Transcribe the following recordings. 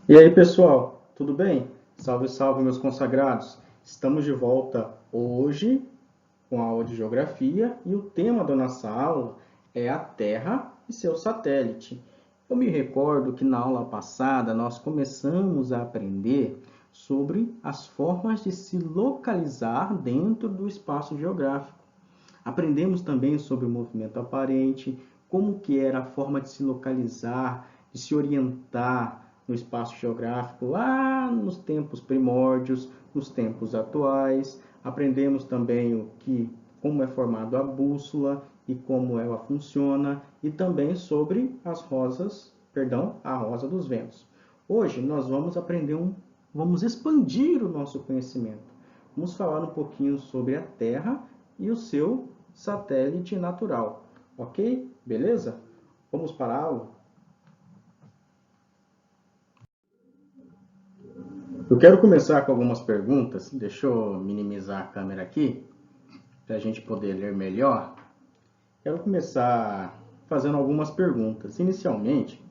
E aí, pessoal, tudo bem? Salve, salve, meus consagrados! Estamos de volta hoje com a aula de geografia e o tema da nossa aula é a Terra e seu satélite. Eu me recordo que na aula passada nós começamos a aprender sobre as formas de se localizar dentro do espaço geográfico. Aprendemos também sobre o movimento aparente, como que era a forma de se localizar, de se orientar no espaço geográfico lá nos tempos primórdios, nos tempos atuais. Aprendemos também como é formado a bússola e como ela funciona, e também sobre a rosa dos ventos. Hoje nós vamos expandir o nosso conhecimento. Vamos falar um pouquinho sobre a Terra e o seu satélite natural. Ok? Beleza? Vamos para a aula? Eu quero começar com algumas perguntas. Deixa eu minimizar a câmera aqui, para a gente poder ler melhor. Quero começar fazendo algumas perguntas. Inicialmente,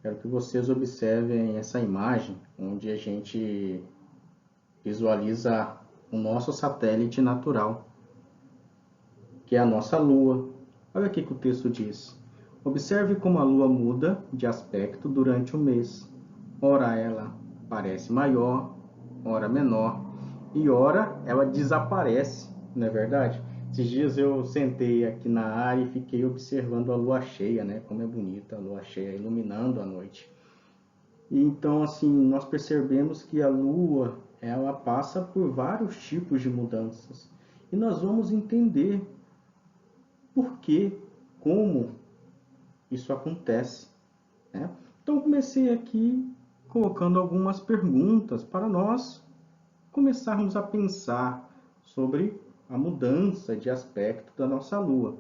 quero que vocês observem essa imagem, onde a gente visualiza o nosso satélite natural, que é a nossa Lua. Olha aqui que o texto diz. Observe como a Lua muda de aspecto durante o mês. Ora ela parece maior, ora menor, e ora ela desaparece, não é verdade? Esses dias eu sentei aqui na área e fiquei observando a lua cheia, né? Como é bonita a lua cheia iluminando a noite. E então, assim, nós percebemos que a lua, ela passa por vários tipos de mudanças. E nós vamos entender por que, como isso acontece, né? Então, comecei aqui colocando algumas perguntas para nós começarmos a pensar sobre a mudança de aspecto da nossa Lua.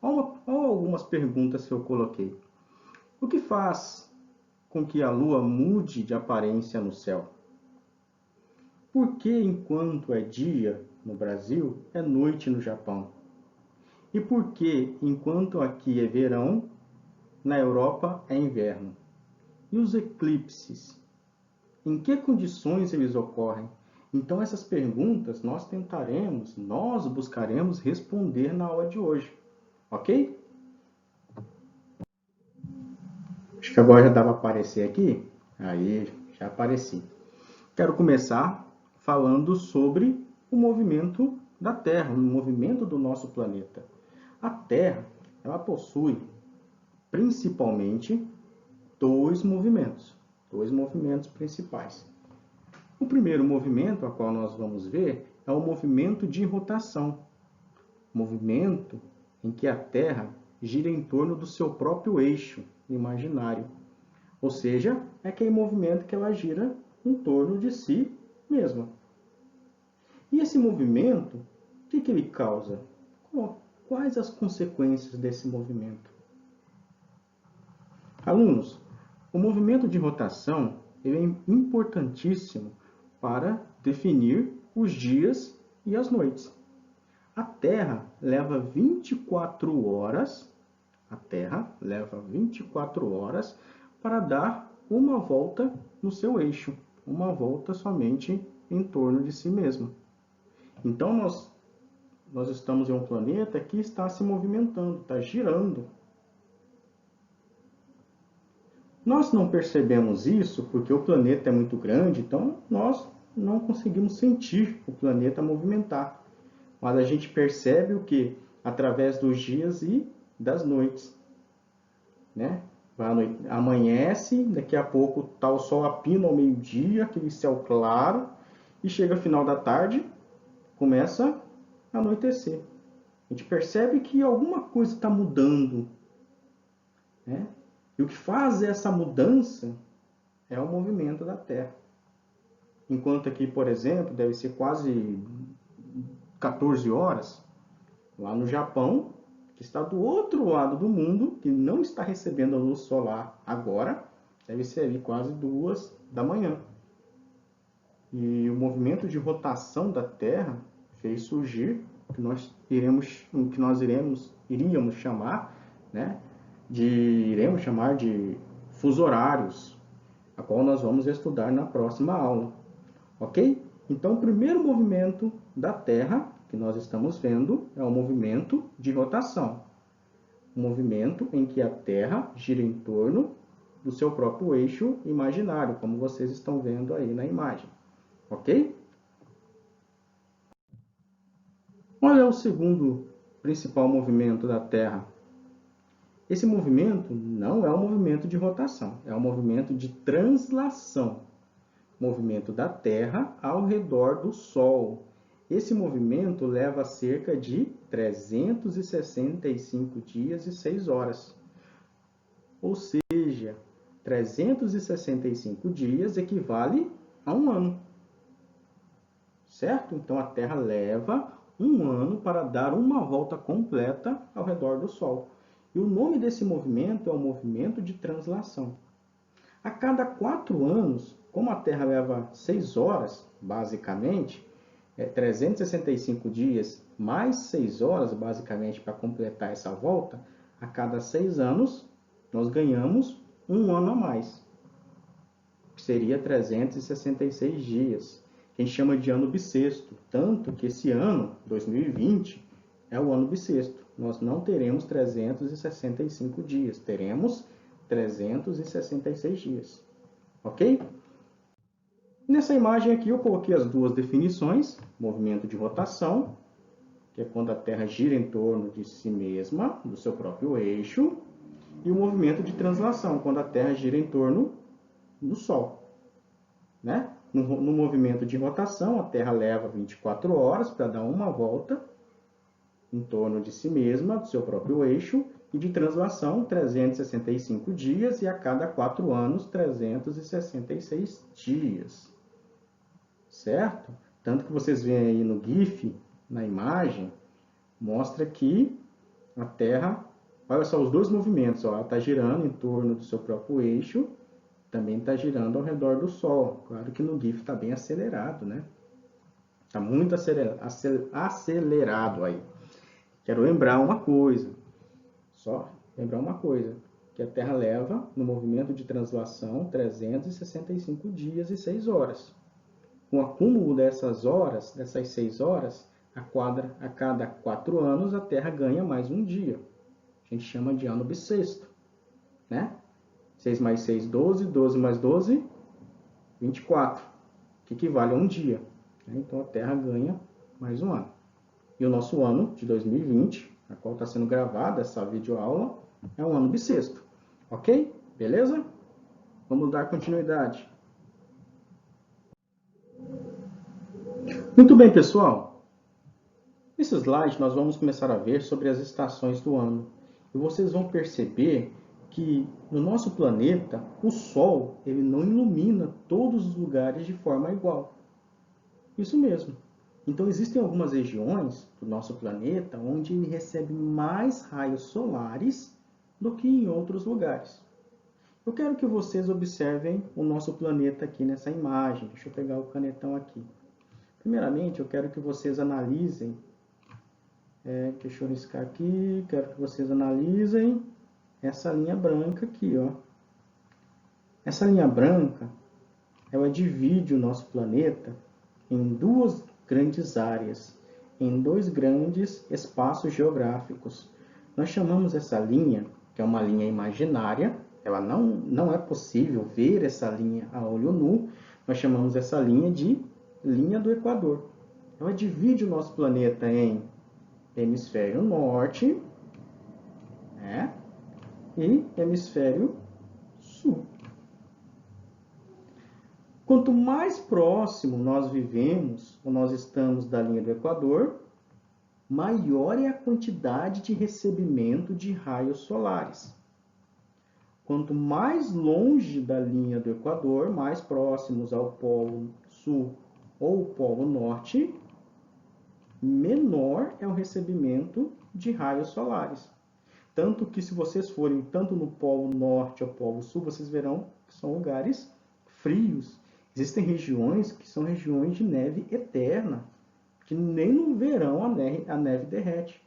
Olha algumas perguntas que eu coloquei. O que faz com que a Lua mude de aparência no céu? Por que, enquanto é dia no Brasil, é noite no Japão? E por que, enquanto aqui é verão, na Europa é inverno? E os eclipses? Em que condições eles ocorrem? Então, essas perguntas nós buscaremos responder na aula de hoje, ok? Acho que agora já dá para aparecer aqui. Aí, já apareci. Quero começar falando sobre o movimento da Terra, o movimento do nosso planeta. A Terra, ela possui principalmente dois movimentos principais. O primeiro movimento, a qual nós vamos ver, é o movimento de rotação. Movimento em que a Terra gira em torno do seu próprio eixo imaginário. Ou seja, é aquele movimento que ela gira em torno de si mesma. E esse movimento, o que ele causa? Quais as consequências desse movimento? Alunos, o movimento de rotação ele é importantíssimo para definir os dias e as noites. A Terra leva 24 horas, para dar uma volta no seu eixo, uma volta somente em torno de si mesma. Então nós estamos em um planeta que está se movimentando, está girando. Nós não percebemos isso porque o planeta é muito grande, então nós não conseguimos sentir o planeta movimentar. Mas a gente percebe o que? Através dos dias e das noites. Né? Amanhece, daqui a pouco está o sol a pino ao meio-dia, aquele céu claro, e chega final da tarde, começa a anoitecer. A gente percebe que alguma coisa está mudando. Né? E o que faz essa mudança é o movimento da Terra. Enquanto aqui, por exemplo, deve ser quase 14 horas, lá no Japão, que está do outro lado do mundo, que não está recebendo a luz solar agora, deve ser ali quase 2 da manhã. E o movimento de rotação da Terra fez surgir o que nós iríamos chamar, né, de fuso horários. a qual nós vamos estudar na próxima aula, ok? Então, o primeiro movimento da Terra que nós estamos vendo é o movimento de rotação. Um movimento em que a Terra gira em torno do seu próprio eixo imaginário, como vocês estão vendo aí na imagem, ok? Qual é o segundo principal movimento da Terra? Esse movimento não é um movimento de rotação, é um movimento de translação. Movimento da Terra ao redor do Sol. Esse movimento leva cerca de 365 dias e 6 horas. Ou seja, 365 dias equivale a um ano. Certo? Então, a Terra leva um ano para dar uma volta completa ao redor do Sol. E o nome desse movimento é o movimento de translação. A cada 4 anos, como a Terra leva 6 horas, basicamente, 365 dias mais 6 horas, basicamente, para completar essa volta, a cada 6 anos, nós ganhamos um ano a mais, que seria 366 dias. A gente chama de ano bissexto, tanto que esse ano, 2020, é o ano bissexto. Nós não teremos 365 dias, teremos 366 dias, ok? Nessa imagem aqui eu coloquei as duas definições, movimento de rotação, que é quando a Terra gira em torno de si mesma, do seu próprio eixo, e o movimento de translação, quando a Terra gira em torno do Sol. Né? No movimento de rotação, a Terra leva 24 horas para dar uma volta em torno de si mesma, do seu próprio eixo, e de translação, 365 dias, e a cada 4 anos, 366 dias. Certo? Tanto que vocês veem aí no GIF, na imagem, mostra que a Terra, olha só os dois movimentos, ó, ela está girando em torno do seu próprio eixo, também está girando ao redor do Sol. Claro que no GIF está bem acelerado, né? Está muito acelerado aí. Quero lembrar uma coisa, que a Terra leva, no movimento de translação, 365 dias e 6 horas. Com o acúmulo dessas horas, dessas 6 horas, a cada 4 anos, a Terra ganha mais um dia. A gente chama de ano bissexto, né? 6 mais 6, 12, 12 mais 12, 24, que equivale a um dia. Então, a Terra ganha mais um ano. E o nosso ano de 2020, a qual está sendo gravada essa videoaula, é um ano bissexto. Ok? Beleza? Vamos dar continuidade. Muito bem, pessoal. Nesse slide, nós vamos começar a ver sobre as estações do ano. E vocês vão perceber que no nosso planeta, o Sol ele não ilumina todos os lugares de forma igual. Isso mesmo. Então, existem algumas regiões do nosso planeta onde ele recebe mais raios solares do que em outros lugares. Eu quero que vocês observem o nosso planeta aqui nessa imagem. Deixa eu pegar o canetão aqui. Primeiramente, eu quero que vocês analisem. Deixa eu riscar aqui. Quero que vocês analisem essa linha branca aqui, ó. Essa linha branca, ela divide o nosso planeta em duas grandes áreas, em dois grandes espaços geográficos. Nós chamamos essa linha, que é uma linha imaginária, ela não é possível ver essa linha a olho nu, nós chamamos essa linha de linha do Equador. Ela divide o nosso planeta em hemisfério norte, né, e hemisfério sul. Quanto mais próximo nós vivemos, ou nós estamos da linha do Equador, maior é a quantidade de recebimento de raios solares. Quanto mais longe da linha do Equador, mais próximos ao Polo Sul ou Polo Norte, menor é o recebimento de raios solares. Tanto que se vocês forem tanto no Polo Norte ou Polo Sul, vocês verão que são lugares frios. Existem regiões que são regiões de neve eterna, que nem no verão a neve derrete.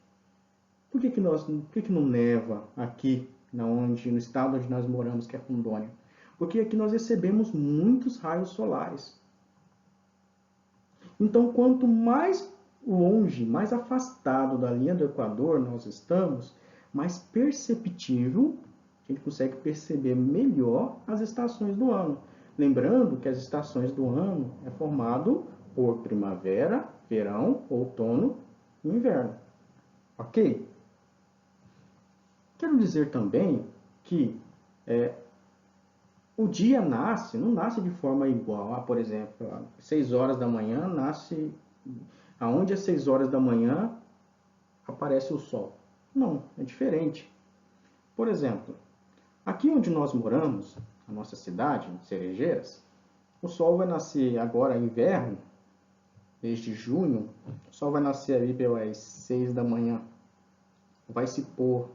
Por que não neva aqui, no estado onde nós moramos, que é Rondônia? Porque aqui nós recebemos muitos raios solares. Então, quanto mais longe, mais afastado da linha do Equador nós estamos, mais perceptível, a gente consegue perceber melhor as estações do ano. Lembrando que as estações do ano é formado por primavera, verão, outono e inverno. Ok? Quero dizer também que o dia não nasce de forma igual. Por exemplo, às 6 horas da manhã nasce... Aonde às 6 horas da manhã aparece o sol? Não, é diferente. Por exemplo, aqui onde nós moramos, na nossa cidade, em Cerejeiras, o sol vai nascer agora inverno, desde junho, o sol vai nascer ali pelas 6 da manhã, vai se pôr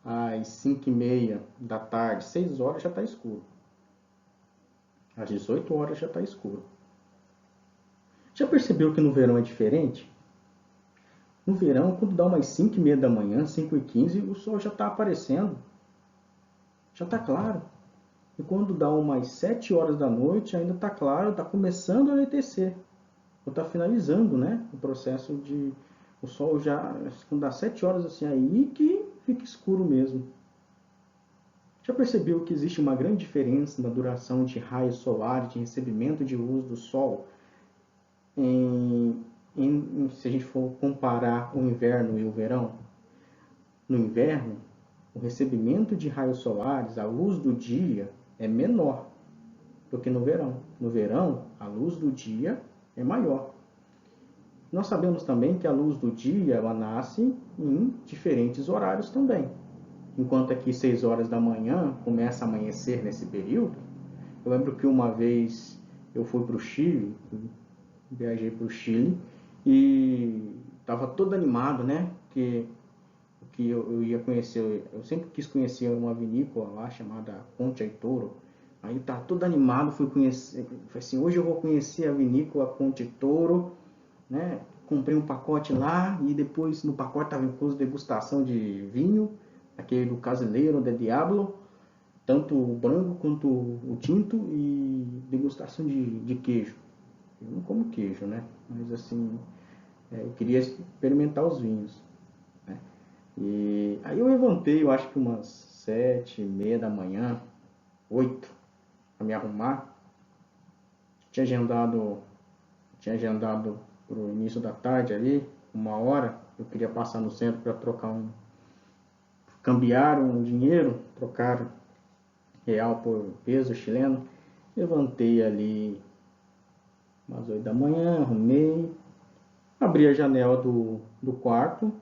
às 5h30 da tarde, 6 horas já está escuro. Às 18 horas já está escuro. Já percebeu que no verão é diferente? No verão, quando dá umas 5h30 da manhã, 5h15, o sol já está aparecendo. Já está claro. E quando dá umas 7 horas da noite, ainda está claro, está começando a anoitecer. Ou está finalizando, né? O processo de... O sol já... Quando dá 7 horas, assim, aí que fica escuro mesmo. Já percebeu que existe uma grande diferença na duração de raios solares, de recebimento de luz do sol, se a gente for comparar o inverno e o verão? No inverno, o recebimento de raios solares, a luz do dia, é menor do que no verão. No verão, a luz do dia é maior. Nós sabemos também que a luz do dia ela nasce em diferentes horários também. Enquanto aqui 6 horas da manhã começa a amanhecer nesse período, eu lembro que uma vez eu fui para o Chile, viajei para o Chile e estava todo animado, né? Que eu ia conhecer, eu sempre quis conhecer uma vinícola lá chamada Concha y Toro. Aí tá todo animado, fui conhecer, falei assim, hoje eu vou conhecer a vinícola Concha y Toro, né? Comprei um pacote lá e depois no pacote estava incluso degustação de vinho, aquele do Casileiro de Diablo, tanto o branco quanto o tinto, e degustação de queijo. Eu não como queijo, né? Mas assim, eu queria experimentar os vinhos, né? E aí eu levantei, eu acho que umas 7h30 da manhã, 8, para me arrumar. Tinha agendado para o início da tarde ali, 1 hora. Eu queria passar no centro para cambiar um dinheiro, trocar real por peso chileno. Levantei ali umas 8 da manhã, arrumei, abri a janela do quarto,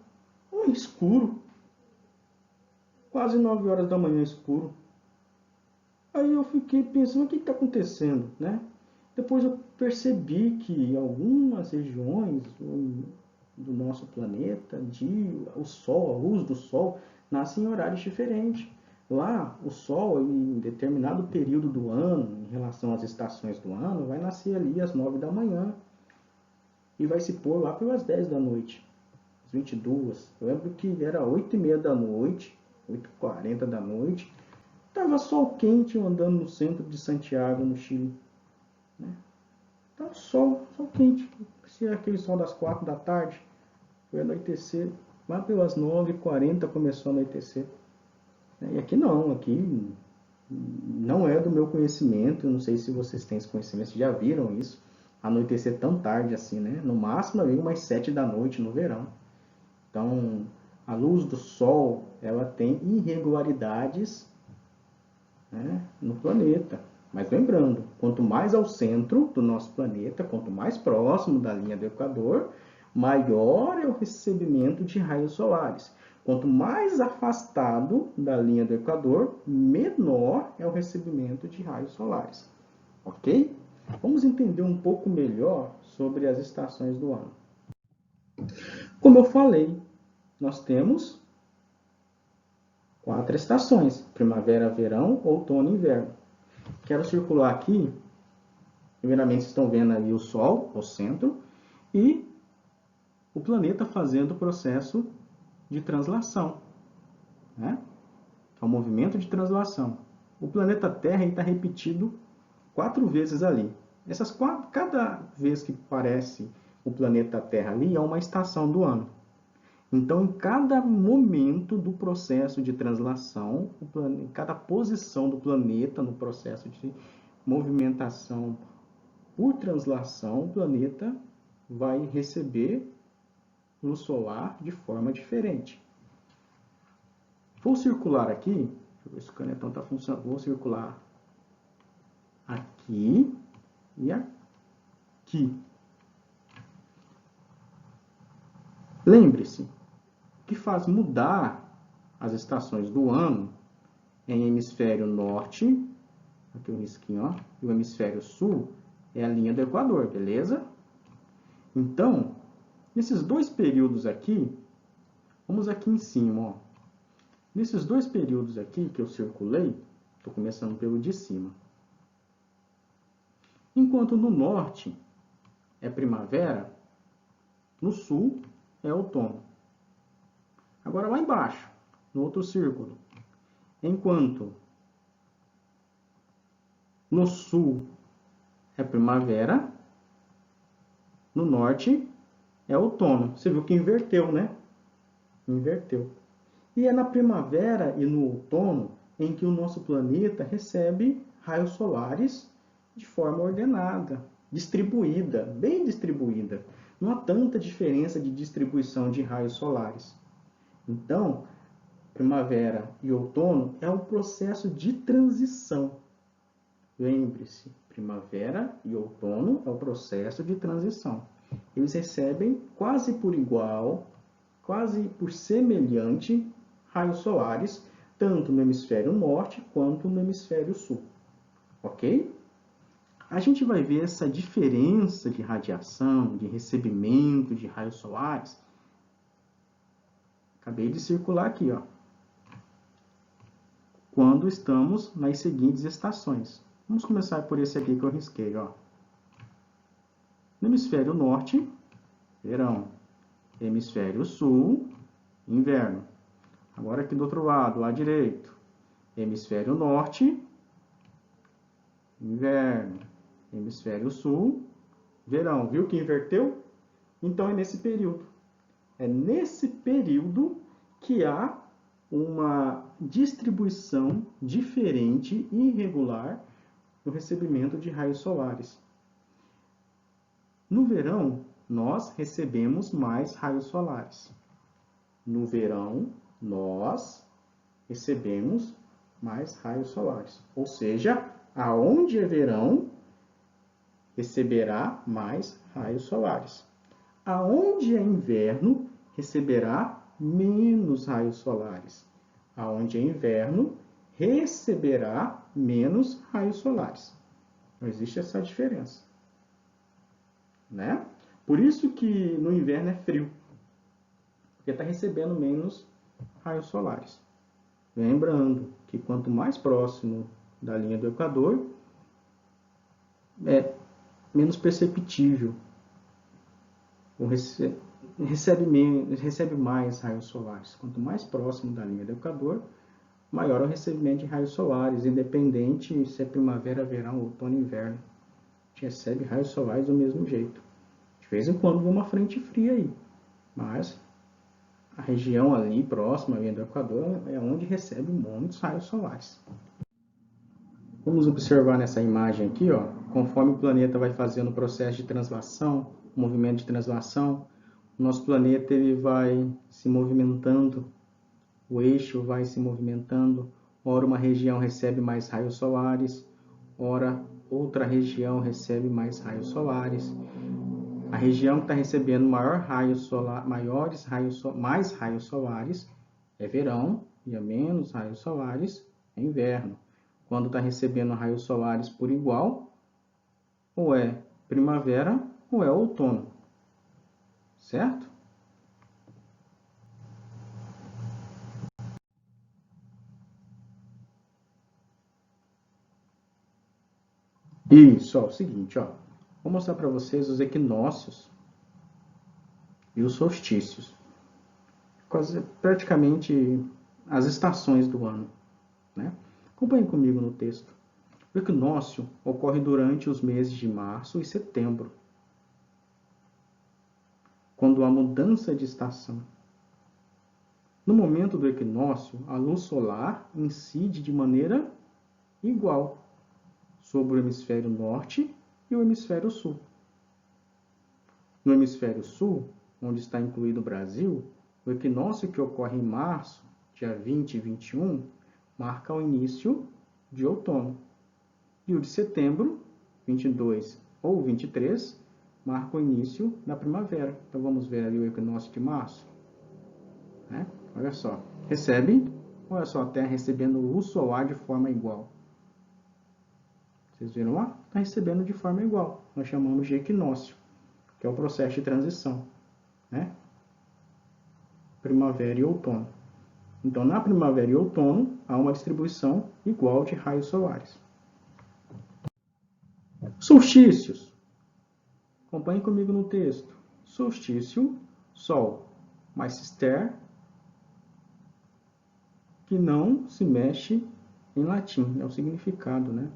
escuro, quase 9 horas da manhã escuro. Aí eu fiquei pensando, o que está acontecendo, né? Depois eu percebi que em algumas regiões do nosso planeta, o Sol, a luz do Sol, nasce em horários diferentes. Lá, o Sol, em determinado período do ano, em relação às estações do ano, vai nascer ali às 9 da manhã e vai se pôr lá pelas 10 da noite, às 22. Eu lembro que era 8h30 da noite, 8h40 da noite. Tava sol quente andando no centro de Santiago, no Chile. Né? Tava sol quente. Se era aquele sol das 4 da tarde, foi anoitecer. Lá pelas 9h40 começou a anoitecer. E aqui não, aqui não é do meu conhecimento. Eu não sei se vocês têm esse conhecimento, se já viram isso. Anoitecer tão tarde assim, né? No máximo ali umas 7 da noite no verão. Então, a luz do sol, ela tem irregularidades, né, no planeta. Mas lembrando, quanto mais ao centro do nosso planeta, quanto mais próximo da linha do Equador, maior é o recebimento de raios solares. Quanto mais afastado da linha do Equador, menor é o recebimento de raios solares. Ok? Vamos entender um pouco melhor sobre as estações do ano. Como eu falei, nós temos 4 estações: primavera, verão, outono e inverno. Quero circular aqui. Primeiramente, vocês estão vendo ali o Sol, o centro, e o planeta fazendo o processo de translação, né? É o movimento de translação. o planeta Terra está repetido 4 vezes ali. Cada vez que aparece o planeta Terra ali é uma estação do ano. Então, em cada momento do processo de translação, em cada posição do planeta no processo de movimentação por translação, o planeta vai receber luz solar de forma diferente. Vou circular aqui, deixa eu ver se o canetão está funcionando. Vou circular aqui e aqui. Lembre-se, o que faz mudar as estações do ano em hemisfério norte, aqui um risquinho, ó, e o hemisfério sul é a linha do Equador, beleza? Então, nesses dois períodos aqui, vamos aqui em cima, ó. Nesses dois períodos aqui que eu circulei, estou começando pelo de cima. Enquanto no norte é primavera, no sul é outono. Agora lá embaixo, no outro círculo, enquanto no sul é primavera, no norte é outono. Você viu que inverteu, né? Inverteu. E é na primavera e no outono em que o nosso planeta recebe raios solares de forma ordenada, distribuída, bem distribuída. Não há tanta diferença de distribuição de raios solares. Então, primavera e outono é um processo de transição. Lembre-se, primavera e outono é o processo de transição. Eles recebem quase por igual, quase por semelhante, raios solares, tanto no hemisfério norte quanto no hemisfério sul. Ok? A gente vai ver essa diferença de radiação, de recebimento de raios solares. Acabei de circular aqui, ó. Quando estamos nas seguintes estações. Vamos começar por esse aqui que eu risquei, ó. No hemisfério norte, verão. Hemisfério sul, inverno. Agora aqui do outro lado, lado direito. Hemisfério norte, inverno. Hemisfério sul, verão. Viu que inverteu? Então é nesse período. É nesse período que há uma distribuição diferente e irregular no recebimento de raios solares. No verão, nós recebemos mais raios solares. No verão, nós recebemos mais raios solares. Ou seja, aonde é verão, receberá mais raios solares. Aonde é inverno, receberá menos raios solares. Aonde é inverno, receberá menos raios solares. Não existe essa diferença, né? Por isso que no inverno é frio, porque está recebendo menos raios solares. Lembrando que quanto mais próximo da linha do Equador, é menos perceptível, recebe mais raios solares. Quanto mais próximo da linha do Equador, maior o recebimento de raios solares, independente se é primavera, verão, outono, inverno. A gente recebe raios solares do mesmo jeito. De vez em quando vem uma frente fria aí, mas a região ali próxima à linha do Equador é onde recebe muitos raios solares. Vamos observar nessa imagem aqui, ó, conforme o planeta vai fazendo o processo de translação, o movimento de translação, o nosso planeta ele vai se movimentando, o eixo vai se movimentando, ora uma região recebe mais raios solares, ora outra região recebe mais raios solares. A região que está recebendo mais raios solares é verão, e a menos raios solares é inverno. Quando está recebendo raios solares por igual, ou é primavera ou é outono, certo? Isso, ó, é o seguinte, ó, vou mostrar para vocês os equinócios e os solstícios, quase praticamente as estações do ano, né? Acompanhe comigo no texto. O equinócio ocorre durante os meses de março e setembro, quando há mudança de estação. No momento do equinócio, a luz solar incide de maneira igual sobre o hemisfério norte e o hemisfério sul. No hemisfério sul, onde está incluído o Brasil, o equinócio que ocorre em março, dia 20 e 21, marca o início de outono. E o de setembro, 22 ou 23, marca o início da primavera. Então vamos ver ali o equinócio de março. Né? Olha só, olha só a Terra recebendo luz solar de forma igual. Vocês viram lá? Está recebendo de forma igual. Nós chamamos de equinócio, que é o processo de transição, né? Primavera e outono. Então, na primavera e outono, há uma distribuição igual de raios solares. Solstícios. Acompanhe comigo no texto. Solstício, sol, mais cister, que não se mexe em latim, é o significado, né?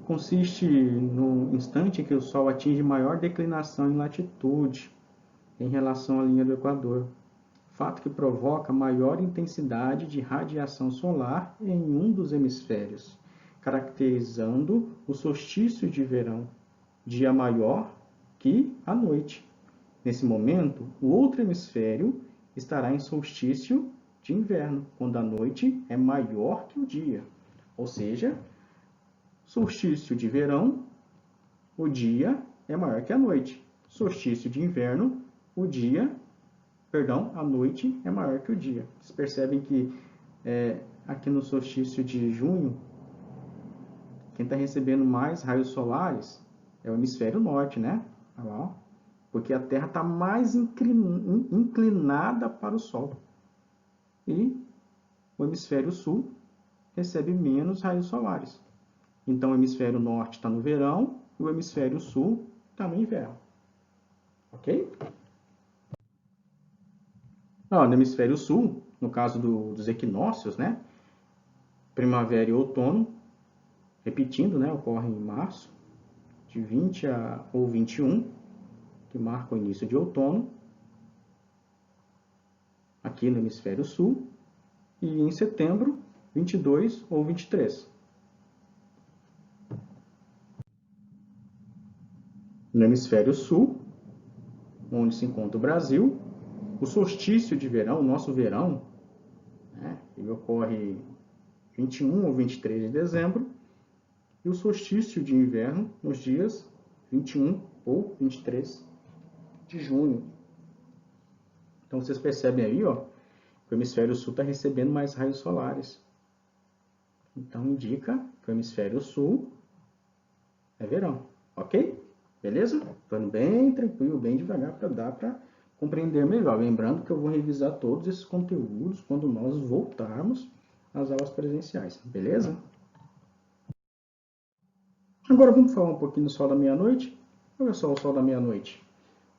Consiste no instante que o Sol atinge maior declinação em latitude em relação à linha do Equador, fato que provoca maior intensidade de radiação solar em um dos hemisférios, caracterizando o solstício de verão, dia maior que a noite. Nesse momento, o outro hemisfério estará em solstício de inverno, quando a noite é maior que o dia, ou seja, solstício de verão, o dia é maior que a noite. Solstício de inverno, a noite é maior que o dia. Vocês percebem que aqui no solstício de junho, quem está recebendo mais raios solares é o hemisfério norte, né? Olha lá, porque a Terra está mais inclinada para o Sol. E o hemisfério sul recebe menos raios solares. Então, o hemisfério norte está no verão e o hemisfério sul está no inverno. Ok? No hemisfério sul, no caso dos equinócios, né? Primavera e outono, repetindo, né? Ocorre em março, de 20 ou 21, que marca o início de outono, aqui no hemisfério sul, e em setembro, 22 ou 23. No hemisfério sul, onde se encontra o Brasil, o solstício de verão, o nosso verão, né, ele ocorre 21 ou 23 de dezembro, e o solstício de inverno nos dias 21 ou 23 de junho. Então vocês percebem aí, ó, que o hemisfério sul está recebendo mais raios solares. Então indica que o hemisfério sul é verão, ok? Beleza? Estou indo bem tranquilo, bem devagar para dar para compreender melhor. Lembrando que eu vou revisar todos esses conteúdos quando nós voltarmos às aulas presenciais, beleza? Agora vamos falar um pouquinho do Sol da meia-noite. Olha só o Sol da meia-noite.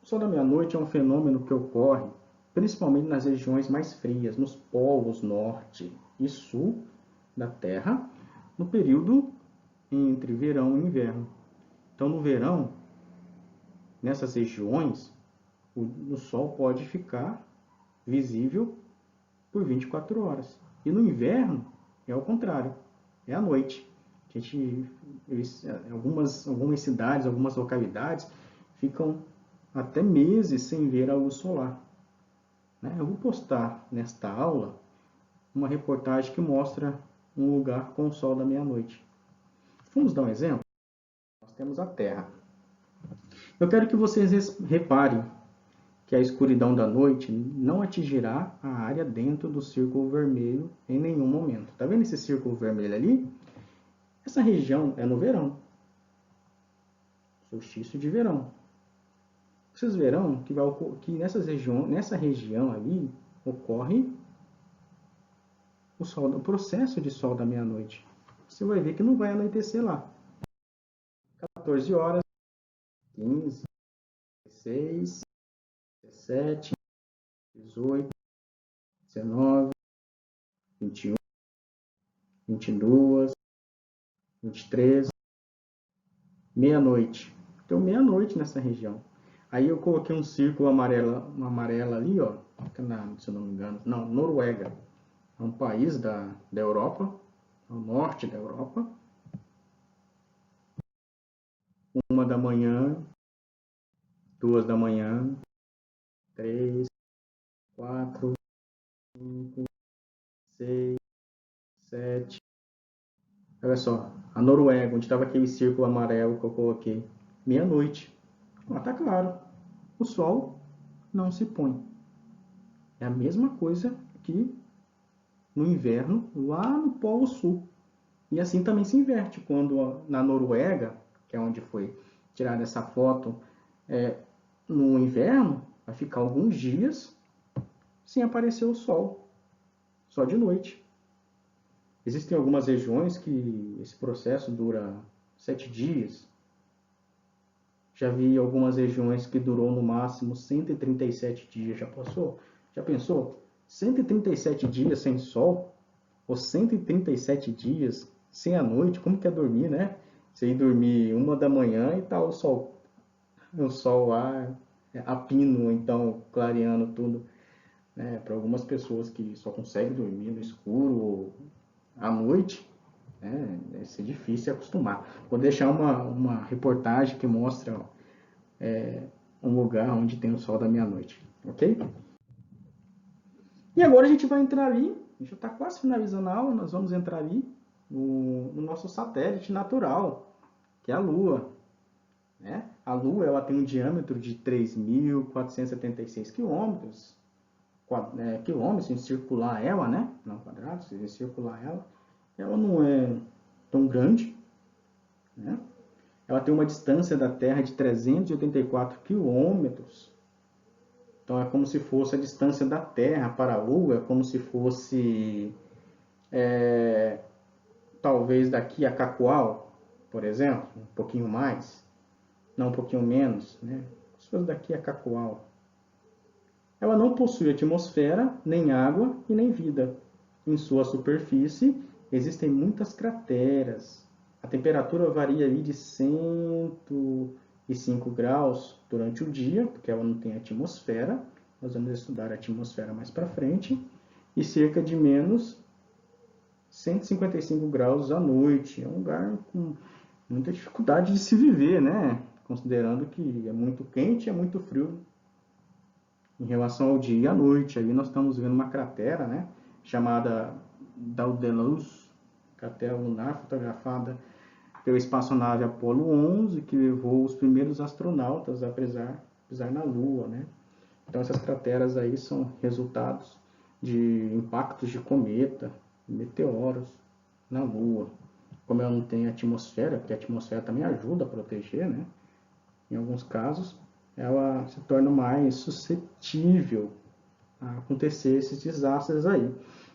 O Sol da meia-noite é um fenômeno que ocorre principalmente nas regiões mais frias, nos polos norte e sul da Terra, no período entre verão e inverno. Então, no verão, nessas regiões, o Sol pode ficar visível por 24 horas. E no inverno, é ao contrário, é à noite. Algumas cidades, algumas localidades, ficam até meses sem ver a luz solar. Eu vou postar nesta aula uma reportagem que mostra um lugar com o sol da meia-noite. Vamos dar um exemplo? Nós temos a Terra. Eu quero que vocês reparem que a escuridão da noite não atingirá a área dentro do círculo vermelho em nenhum momento. Está vendo esse círculo vermelho ali? Essa região é no verão. Solstício de verão. Vocês verão que nessa região ali ocorre o processo de sol da meia-noite. Você vai ver que não vai anoitecer lá. 14 horas, 15, 16, 17, 18, 19, 21, 22, 23, meia-noite. Então, meia-noite nessa região. Aí eu coloquei um círculo amarelo, uma amarela ali, ó, se eu não me engano, não, Noruega. É um país da Europa, ao norte da Europa. 1 da manhã, 2 da manhã, 3, 4, 6, 7. Olha só, a Noruega, onde estava aquele círculo amarelo que eu coloquei. Meia-noite. Ó, tá claro. O sol não se põe. É a mesma coisa que no inverno, lá no Polo Sul. E assim também se inverte quando na Noruega, que é onde foi tirada essa foto, no inverno vai ficar alguns dias sem aparecer o sol, só de noite. Existem algumas regiões que esse processo dura 7 dias. Já vi algumas regiões que durou no máximo 137 dias. Já passou? Já pensou? 137 dias sem sol? Ou 137 dias sem a noite? Como que é dormir, né? Você ir dormir 1 da manhã e tá o sol lá a pino, então clareando tudo. Né? Para algumas pessoas que só conseguem dormir no escuro ou à noite, né? Deve ser difícil se acostumar. Vou deixar uma reportagem que mostra um lugar onde tem o sol da meia-noite, ok? E agora a gente vai entrar ali, a gente já está quase finalizando a aula, nós vamos entrar ali no nosso satélite natural, que é a Lua. Né? A Lua ela tem um diâmetro de 3.476 quilômetros, quilômetros em circular ela, né? Não quadrados, em circular ela não é tão grande, né? Ela tem uma distância da Terra de 384 quilômetros. Então é como se fosse a distância da Terra para a Lua, é como se fosse talvez daqui a Cacoal, por exemplo, um pouquinho mais, não um pouquinho menos, né? Se fosse daqui a Cacoal. Ela não possui atmosfera, nem água e nem vida. Em sua superfície existem muitas crateras. A temperatura varia ali de 105 graus durante o dia, porque ela não tem atmosfera. Nós vamos estudar a atmosfera mais para frente. E cerca de menos 155 graus à noite. É um lugar com muita dificuldade de se viver, né? Considerando que é muito quente e é muito frio em relação ao dia e à noite. Aí nós estamos vendo uma cratera, né? Chamada Daedalus, cratera lunar fotografada pela espaçonave Apollo 11, que levou os primeiros astronautas a pisar na Lua, né? Então essas crateras aí são resultados de impactos de cometa, meteoros na Lua. Como ela não tem atmosfera, porque a atmosfera também ajuda a proteger, né? Em alguns casos, ela se torna mais suscetível a acontecer esses desastres aí.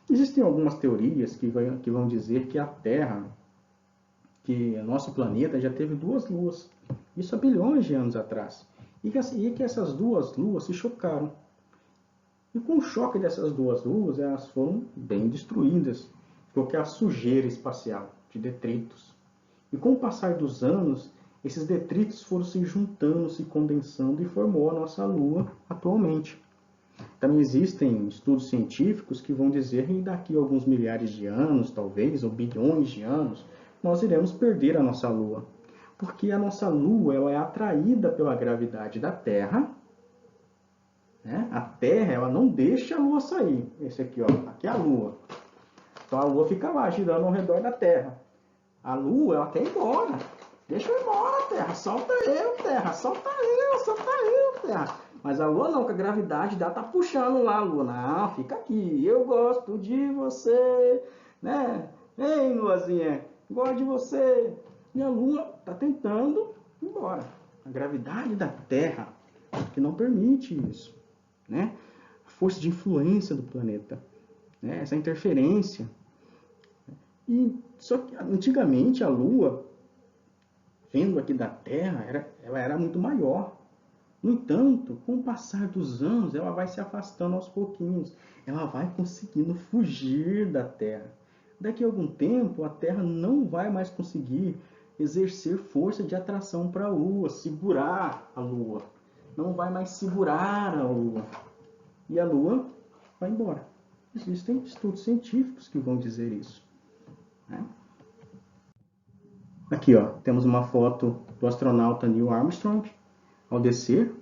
Existem algumas teorias que vão dizer que a Terra, que o nosso planeta já teve 2 luas, isso há bilhões de anos atrás, e que essas 2 luas se chocaram. E com o choque dessas 2 luas, elas foram bem destruídas, ficou aquela sujeira espacial de detritos. E com o passar dos anos, esses detritos foram se juntando, se condensando e formou a nossa Lua atualmente. Também existem estudos científicos que vão dizer que daqui a alguns milhares de anos, talvez, ou bilhões de anos, nós iremos perder a nossa Lua. Porque a nossa Lua ela é atraída pela gravidade da Terra. Né? A Terra ela não deixa a Lua sair. Esse aqui, ó, aqui é a Lua. Então a Lua fica lá girando ao redor da Terra. A Lua ela quer ir embora. Deixa eu ir embora, Terra. Solta eu, Terra. Solta eu, Terra. Mas a Lua não, que a gravidade dela tá puxando lá a Lua. Não, fica aqui. Eu gosto de você. Né? Ei, Luazinha, gosto de você. E a Lua tá tentando ir embora. A gravidade da Terra que não permite isso. Né? A força de influência do planeta. Né? Essa interferência. E só que antigamente a Lua, vendo aqui da Terra, ela era muito maior. No entanto, com o passar dos anos, ela vai se afastando aos pouquinhos. Ela vai conseguindo fugir da Terra. daqui a algum tempo a Terra não vai mais conseguir exercer força de atração para a Lua, segurar a Lua. Não vai mais segurar a Lua. E a Lua vai embora. Existem estudos científicos que vão dizer isso, né? Aqui, ó, temos uma foto do astronauta Neil Armstrong ao descer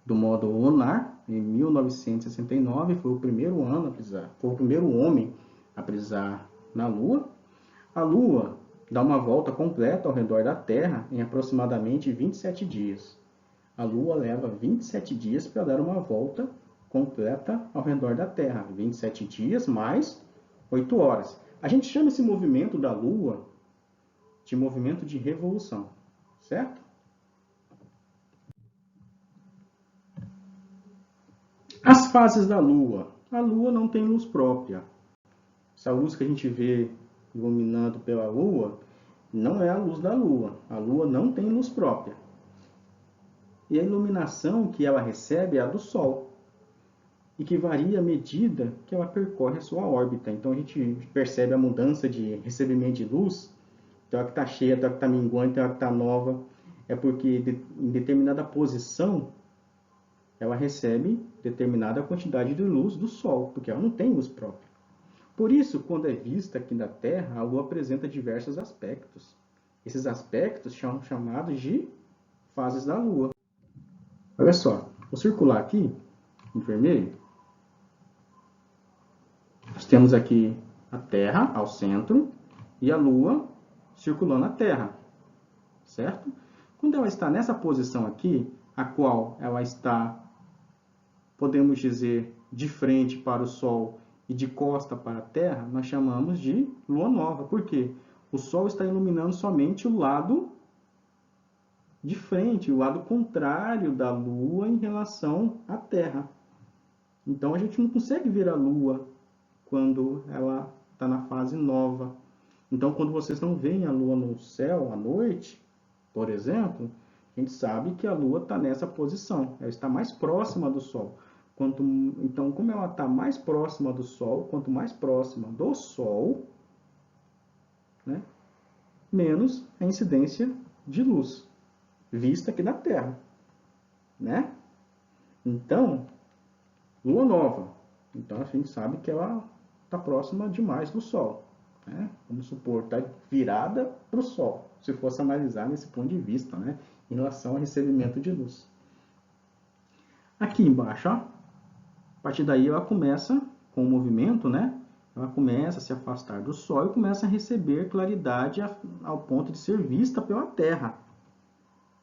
do módulo lunar em 1969. Foi o primeiro homem a pisar na Lua. A Lua dá uma volta completa ao redor da Terra em aproximadamente 27 dias. A Lua leva 27 dias para dar uma volta completa ao redor da Terra. 27 dias mais 8 horas. A gente chama esse movimento da Lua de movimento de revolução, certo? As fases da Lua. A Lua não tem luz própria. Essa luz que a gente vê iluminando pela Lua não é a luz da Lua. A Lua não tem luz própria. E a iluminação que ela recebe é a do Sol, e que varia à medida que ela percorre a sua órbita. Então a gente percebe a mudança de recebimento de luz. Tem hora que está cheia, tem hora que está minguante, tem hora que está nova. É porque em determinada posição ela recebe determinada quantidade de luz do Sol, porque ela não tem luz própria. Por isso, quando é vista aqui da Terra, a Lua apresenta diversos aspectos. Esses aspectos são chamados de fases da Lua. Olha só, vou circular aqui, em vermelho. Nós temos aqui a Terra ao centro e a Lua circulando a Terra, certo? Quando ela está nessa posição aqui, a qual ela está, podemos dizer, de frente para o Sol e de costa para a Terra, nós chamamos de Lua Nova. Por quê? O Sol está iluminando somente o lado de frente, o lado contrário da Lua em relação à Terra. Então a gente não consegue ver a Lua quando ela está na fase nova. Então, quando vocês não veem a Lua no céu à noite, por exemplo, a gente sabe que a Lua está nessa posição. Ela está mais próxima do Sol. Então, como ela está mais próxima do Sol, quanto mais próxima do Sol, né, menos a incidência de luz vista aqui da Terra, né? Então, Lua nova. Então, a gente sabe que ela está próxima demais do Sol, né? Vamos supor, está virada para o Sol, se fosse analisar nesse ponto de vista, né, em relação ao recebimento de luz. Aqui embaixo, ó, a partir daí ela começa com o movimento, né? Ela começa a se afastar do Sol e começa a receber claridade ao ponto de ser vista pela Terra,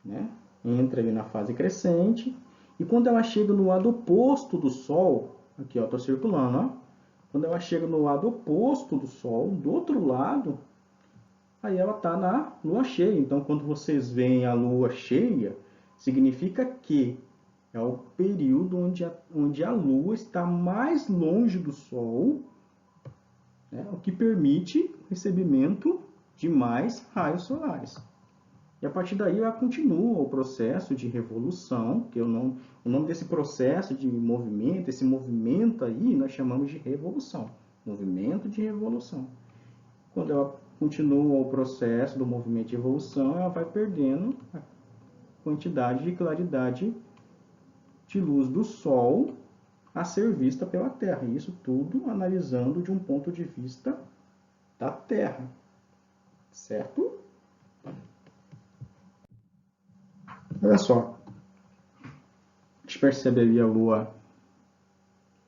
né? Entra ali na fase crescente e quando ela chega no lado oposto do Sol, aqui, ó, estou circulando, ó. Quando ela chega no lado oposto do Sol, do outro lado, aí ela está na lua cheia. Então, quando vocês veem a lua cheia, significa que é o período onde a lua está mais longe do Sol, né, o que permite o recebimento de mais raios solares. E a partir daí ela continua o processo de revolução, que o nome desse processo de movimento, esse movimento aí, nós chamamos de revolução. Movimento de revolução. Quando ela continua o processo do movimento de evolução, ela vai perdendo a quantidade de claridade de luz do Sol a ser vista pela Terra. E isso tudo analisando de um ponto de vista da Terra. Certo? Olha só. A gente percebe ali a Lua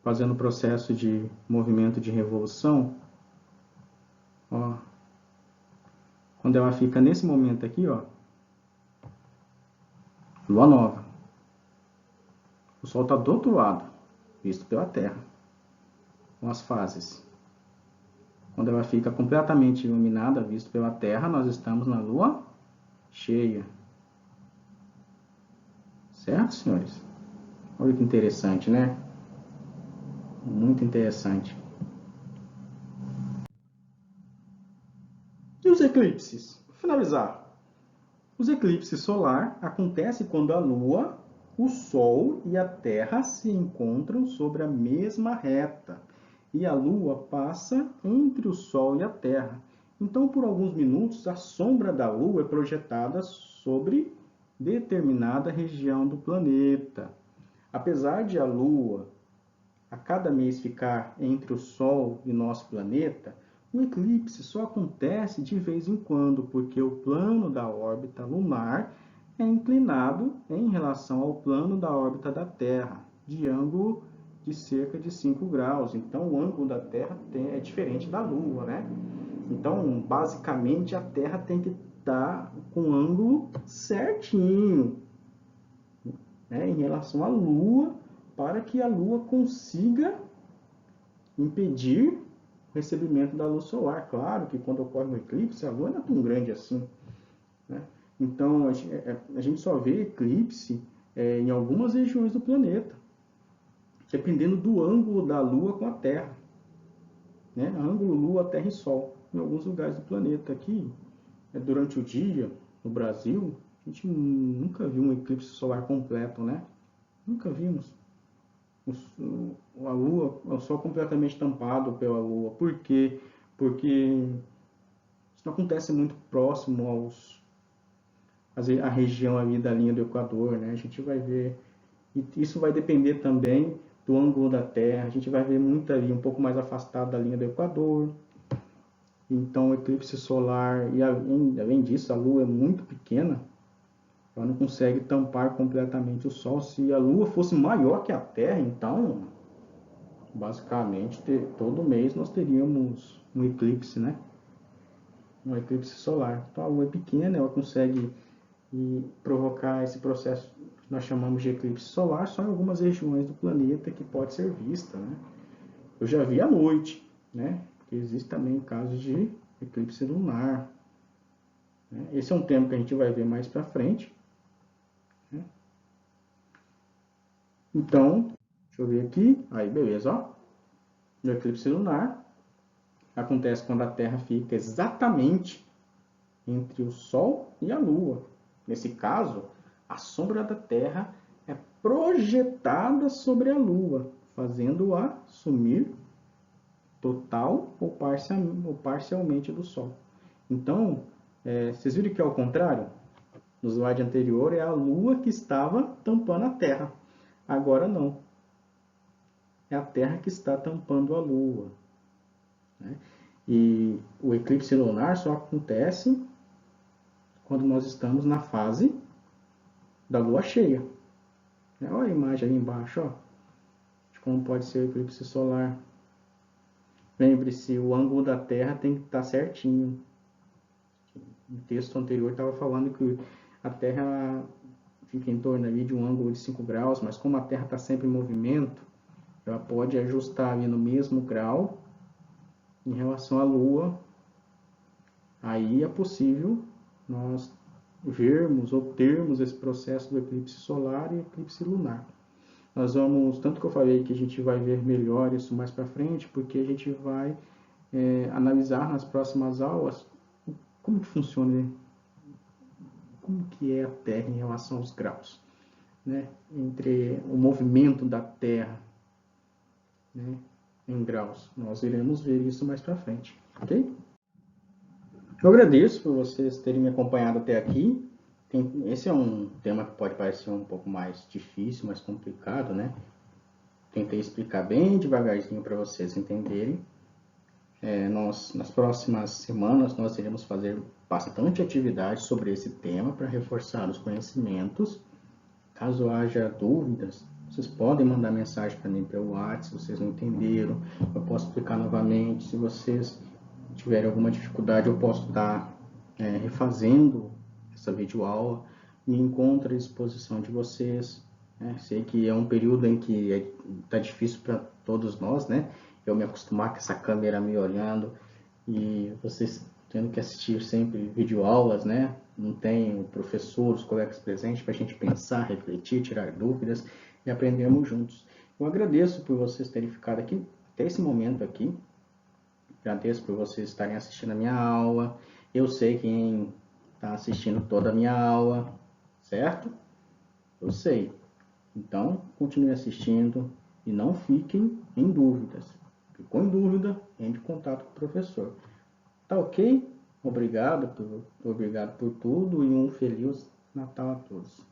fazendo o processo de movimento de revolução. Ó. Quando ela fica nesse momento aqui, ó, Lua nova. O Sol está do outro lado, visto pela Terra. Com as fases. Quando ela fica completamente iluminada, visto pela Terra, nós estamos na Lua cheia. Certo, senhores? Olha que interessante, né? Muito interessante. E os eclipses? Vou finalizar. Os eclipses solares acontecem quando a Lua, o Sol e a Terra se encontram sobre a mesma reta. e a Lua passa entre o Sol e a Terra. Então, por alguns minutos, a sombra da Lua é projetada sobre determinada região do planeta. Apesar de a Lua a cada mês ficar entre o Sol e nosso planeta, o eclipse só acontece de vez em quando, porque o plano da órbita lunar é inclinado em relação ao plano da órbita da Terra, de ângulo de cerca de 5 graus. Então, o ângulo da Terra é diferente da Lua, né? Então, basicamente, a Terra tem que estar com o ângulo certinho, né, em relação à Lua, para que a Lua consiga impedir o recebimento da luz solar. Claro que quando ocorre um eclipse, a Lua não é tão grande assim, né? Então, a gente só vê eclipse em algumas regiões do planeta, dependendo do ângulo da Lua com a Terra, né? Ângulo Lua, Terra e Sol. Em alguns lugares do planeta aqui, durante o dia, no Brasil, a gente nunca viu um eclipse solar completo, né? Nunca vimos. A Lua, o Sol completamente tampado pela Lua. Por quê? Porque isso não acontece muito próximo à região ali da linha do Equador, né? A gente vai ver, e isso vai depender também do ângulo da Terra. A gente vai ver muito ali, um pouco mais afastado da linha do Equador. Então, o eclipse solar, e além disso, a Lua é muito pequena, ela não consegue tampar completamente o Sol. Se a Lua fosse maior que a Terra, então, basicamente, todo mês nós teríamos um eclipse, né? Um eclipse solar. Então, a Lua é pequena, ela consegue provocar esse processo que nós chamamos de eclipse solar só em algumas regiões do planeta que pode ser vista, né? Eu já vi à noite, né? Porque existe também casos de eclipse lunar, né? Esse é um tema que a gente vai ver mais para frente, né? Então, deixa eu ver aqui. Aí, beleza, ó. O eclipse lunar acontece quando a Terra fica exatamente entre o Sol e a Lua. Nesse caso, a sombra da Terra é projetada sobre a Lua, fazendo-a sumir total ou parcialmente do Sol. Então, vocês viram que é o contrário? No slide anterior é a Lua que estava tampando a Terra. Agora não. É a Terra que está tampando a Lua, né? E o eclipse lunar só acontece quando nós estamos na fase da Lua cheia. Olha a imagem aí embaixo, ó, de como pode ser o eclipse solar. Lembre-se, o ângulo da Terra tem que estar certinho. No texto anterior estava falando que a Terra fica em torno ali de um ângulo de 5 graus, mas como a Terra está sempre em movimento, ela pode ajustar ali no mesmo grau em relação à Lua. Aí é possível nós vermos ou termos esse processo do eclipse solar e eclipse lunar. Nós vamos, tanto que eu falei que a gente vai ver melhor isso mais para frente, porque a gente vai analisar nas próximas aulas como que funciona, como que é a Terra em relação aos graus, né? Entre o movimento da Terra, né, em graus. Nós iremos ver isso mais para frente, ok? Eu agradeço por vocês terem me acompanhado até aqui. Esse é um tema que pode parecer um pouco mais difícil, mais complicado, né? Tentei explicar bem devagarzinho para vocês entenderem. Nas próximas semanas, nós iremos fazer bastante atividade sobre esse tema para reforçar os conhecimentos. Caso haja dúvidas, vocês podem mandar mensagem para mim pelo WhatsApp, se vocês não entenderam. Eu posso explicar novamente. Se vocês tiverem alguma dificuldade, eu posso estar refazendo essa videoaula. Me encontro à disposição de vocês. Sei que é um período em que está difícil para todos nós, né? Eu me acostumar com essa câmera me olhando e vocês tendo que assistir sempre videoaulas, né? Não tem o professor, os colegas presentes para a gente pensar, refletir, tirar dúvidas e aprendermos juntos. Eu agradeço por vocês terem ficado aqui até esse momento aqui. Agradeço por vocês estarem assistindo a minha aula. Eu sei quem está assistindo toda a minha aula, certo? Eu sei. Então, continue assistindo e não fiquem em dúvidas. Ficou em dúvida, entre em contato com o professor. Tá ok? Obrigado por tudo e um feliz Natal a todos.